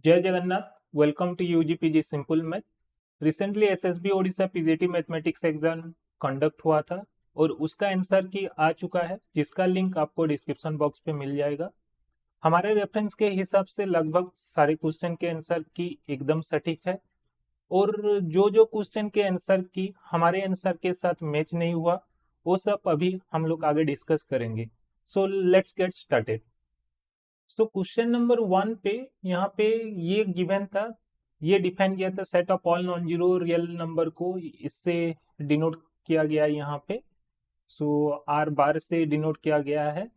जय Jagannath. Welcome to UGPG simple math. Recently SSB Odisha PGT mathematics exam conduct हुआ था और उसका आंसर की आ चुका है, जिसका लिंक आपको डिस्क्रिप्शन बॉक्स पे मिल जाएगा। हमारे रेफरेंस के हिसाब से लगभग सारे क्वेश्चन के आंसर की एकदम सटीक है, और जो जो क्वेश्चन के आंसर की हमारे आंसर के साथ मैच नहीं हुआ वो सब अभी हम लोग आगे डिस्कस करेंगे। So let's get started. तो क्वेश्चन नंबर 1 पे यहाँ पे ये गिवन था, ये डिफाइन किया था set of all non zero real number को इससे डिनोट किया गया है यहाँ पे। सो आर बार से डिनोट किया गया है,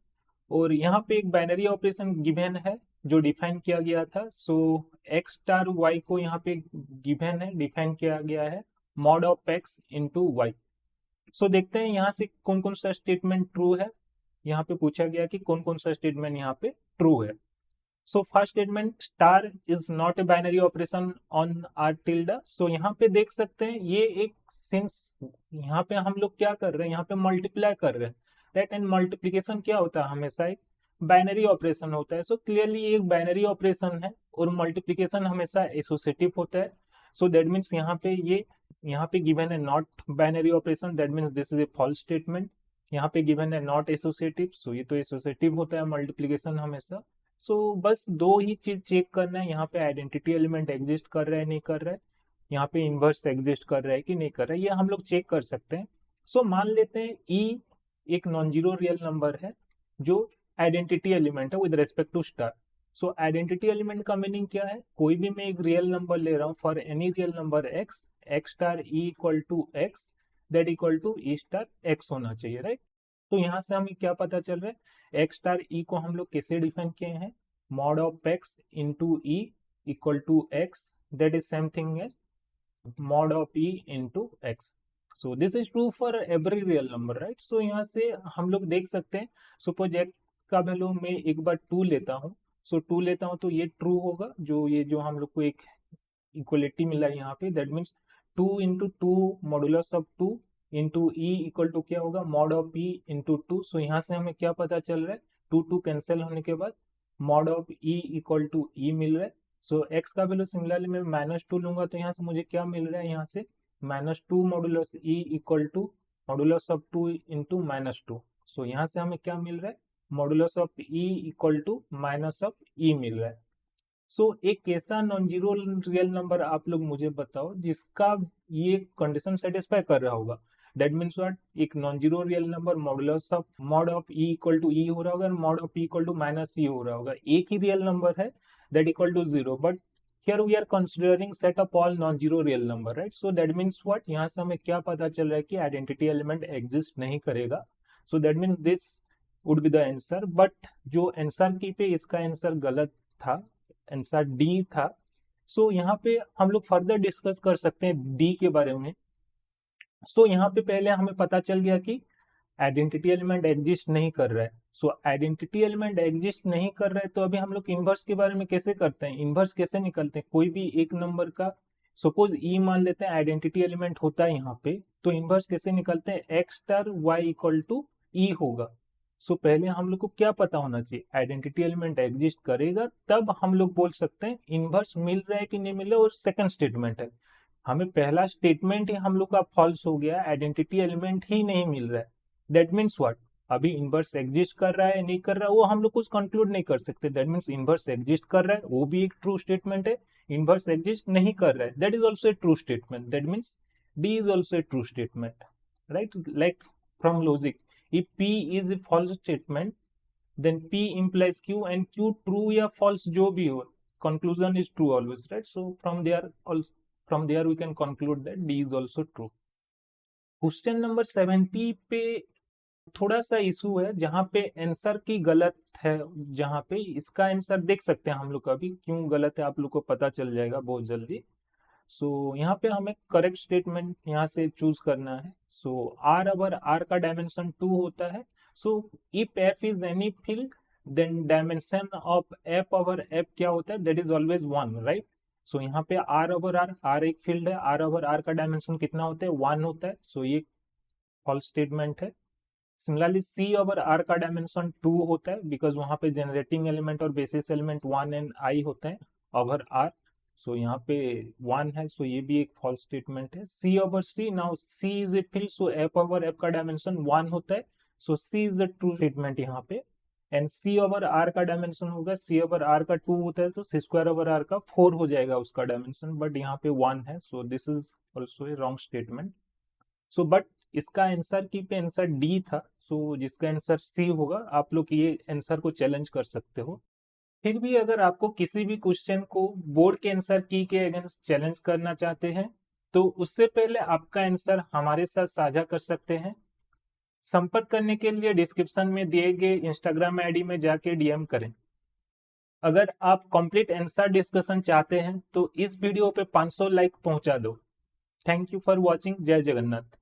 और यहाँ पे एक बाइनरी ऑपरेशन गिवन है जो डिफाइन किया गया था। सो एक्स स्टार वाई को यहाँ पे गिवन है, डिफाइन किया गया है mod of x into y. So देखते हैं यहाँ से कौन कौन सा स्टेटमेंट ट्रू है। यहाँ पे पूछा गया कि कौन कौन सा स्टेटमेंट यहाँ पे ट्रू है। So first statement star is not a binary operation on R tilde. So यहाँ पे देख सकते हैं ये एक सिंस यहाँ पे हम लोग क्या कर रहे हैं, यहाँ पे मल्टीप्लाई कर रहे हैं, राइट। एंड मल्टीप्लीकेशन क्या होता है, हमेशा एक बाइनरी ऑपरेशन होता है। सो क्लियरली एक बाइनरी ऑपरेशन है और मल्टीप्लीकेशन हमेशा एसोसिएटिव होता है। सो दैट मीन्स यहाँ पे गिवन है not binary operation, that means this is a false statement. यहाँ पे गिवन है नॉट एसोसिएटिव, सो ये तो एसोसिएटिव होता है मल्टीप्लीकेशन हमेशा। सो बस दो ही चीज चेक करना है, यहाँ पे आइडेंटिटी एलिमेंट एग्जिस्ट कर रहा है नहीं कर रहा है, यहाँ पे इनवर्स एग्जिस्ट कर रहा है कि नहीं कर रहा है, ये हम लोग चेक कर सकते हैं। सो मान लेते हैं ई एक नॉन जीरो रियल नंबर है जो आइडेंटिटी एलिमेंट है with respect to star. So identity element का मीनिंग क्या है, कोई भी मैं एक रियल नंबर ले रहा हूँ for any real number X, X star E equal to X, that equal to E star X होना चाहिए, राइट। तो यहाँ से हमें क्या पता चल रहा है, एक्स स्टार ई को हम लोग कैसे डिफाइन किए हैं, mod of x into E equal to X, that is same thing as mod of e into x. So this is true for every real number, right? So यहाँ से हम लोग देख सकते हैं, सपोज x का वैल्यू मैं एक बार 2 लेता हूँ, सो 2 लेता हूँ तो ये ट्रू होगा, जो हम लोग को एक इक्वलिटी मिला है यहाँ पे, that means 2 into two modulus of 2 into E equal to क्या होगा, mod of E into 2। So यहाँ से हमें क्या पता चल रहा है, 2 कैंसिल होने के बाद mod of e equal to e मिल रहा है। सो एक्स का वैल्यू सिमिलरली मैं -2 लूंगा तो यहाँ से मुझे क्या मिल रहा है, यहाँ से -2 modulus e equal to modulus of 2 into -2। So यहाँ से हमें क्या मिल रहा है, modulus of e equal to minus of e मिल रहा है। सो एक ऐसा नॉन जीरो रियल नंबर आप लोग मुझे बताओ जिसका ये कंडीशन सेटिस्फाई कर रहा होगा। दैट मीन्स व्हाट, एक non zero real number modulus of mod of e equal to e हो रहा होगा, mod of e equal to minus e हो रहा होगा। एक ही रियल नंबर है that equal to 0, but here we are considering set of all non-zero real number, right? So that means what, यहाँ से हमें क्या पता चल रहा है कि आइडेंटिटी एलिमेंट एग्जिस्ट नहीं करेगा। So that means this would be the answer, but जो आंसर की पे इसका आंसर गलत था, आंसर डी था। सो यहाँ पे हम लोग फर्दर डिस्कस कर सकते हैं डी के बारे में। सो यहाँ पे पहले हमें पता चल गया कि आइडेंटिटी एलिमेंट एग्जिस्ट नहीं कर रहा है। सो आइडेंटिटी एलिमेंट एग्जिस्ट नहीं कर रहा है, तो अभी हम लोग इनवर्स के बारे में कैसे करते हैं, इनवर्स कैसे निकलते हैं, कोई भी एक नंबर का सपोज ई मान लेते हैं आइडेंटिटी एलिमेंट होता है यहाँ पे, तो इनवर्स कैसे निकलते हैं, x star y equal to e होगा। सो पहले हम लोग को क्या पता होना चाहिए, आइडेंटिटी एलिमेंट एग्जिस्ट करेगा तब हम लोग बोल सकते हैं इनवर्स मिल रहा है कि नहीं मिल रहा है। और सेकंड स्टेटमेंट है, हमें पहला स्टेटमेंट ही हम लोग का फॉल्स हो गया, आइडेंटिटी एलिमेंट ही नहीं मिल रहा है। दैट मीन्स व्हाट, अभी इनवर्स एग्जिस्ट कर रहा है नहीं कर रहा है वो हम लोग कुछ कंक्लूड नहीं कर सकते। दैट मीन्स इनवर्स एग्जिस्ट कर रहा है वो भी एक ट्रू स्टेटमेंट है, इनवर्स एग्जिस्ट नहीं कर रहा है that is also a true statement. That means D is also a true statement, right. Like from logic, if p is a false statement then p implies q, and q true या false जो भी हो, conclusion is true always, right? So from there we can conclude that d is also true. Question number 70 पे थोड़ा सा issue है, जहां पे आंसर की गलत है, जहां पे इसका आंसर देख सकते हैं हम लोग, अभी क्यों गलत है आप लोग को पता चल जाएगा बहुत जल्दी। सो यहाँ पे हमें करेक्ट स्टेटमेंट यहाँ से चूज करना है। सो आर अवर आर का डायमेंशन 2 होता है, so if F is any field then dimension of F over F क्या होता है, that is always 1, right. So यहाँ पे आर ओवर आर एक फील्ड है, आर ओवर आर का डायमेंशन कितना होता है, 1 होता है। सो ये फॉल्स स्टेटमेंट है। सिमिलरली सी ओवर आर का डायमेंशन 2 होता है, बिकॉज वहां पे जनरेटिंग एलिमेंट और बेसिस एलिमेंट 1 एंड आई होते हैं। Over are. सो यहाँ पे 1 है, सो ये भी एक फॉल्स स्टेटमेंट है। C over C, now C is a field, so F over F का डायमेंशन 1 होता है, so C is a true statement यहाँ पे। एंड सी ओवर आर का डायमेंशन होगा, सी ओवर आर का 2 होता है, तो सी स्क्वायर ओवर आर का 4 हो जाएगा उसका डायमेंशन, बट यहाँ पे 1 है, so this is also a wrong statement. So but इसका आंसर की पे आंसर डी था, सो जिसका आंसर सी होगा। आप लोग ये आंसर को चैलेंज कर सकते हो। फिर भी अगर आपको किसी भी क्वेश्चन को बोर्ड के आंसर की के अगेंस्ट चैलेंज करना चाहते हैं, तो उससे पहले आपका आंसर हमारे साथ साझा कर सकते हैं। संपर्क करने के लिए डिस्क्रिप्शन में दिए गए इंस्टाग्राम आईडी में जाके डीएम करें। अगर आप कंप्लीट आंसर डिस्कशन चाहते हैं तो इस वीडियो पे 500 लाइक पहुंचा दो। Thank you for watching. जय जगन्नाथ।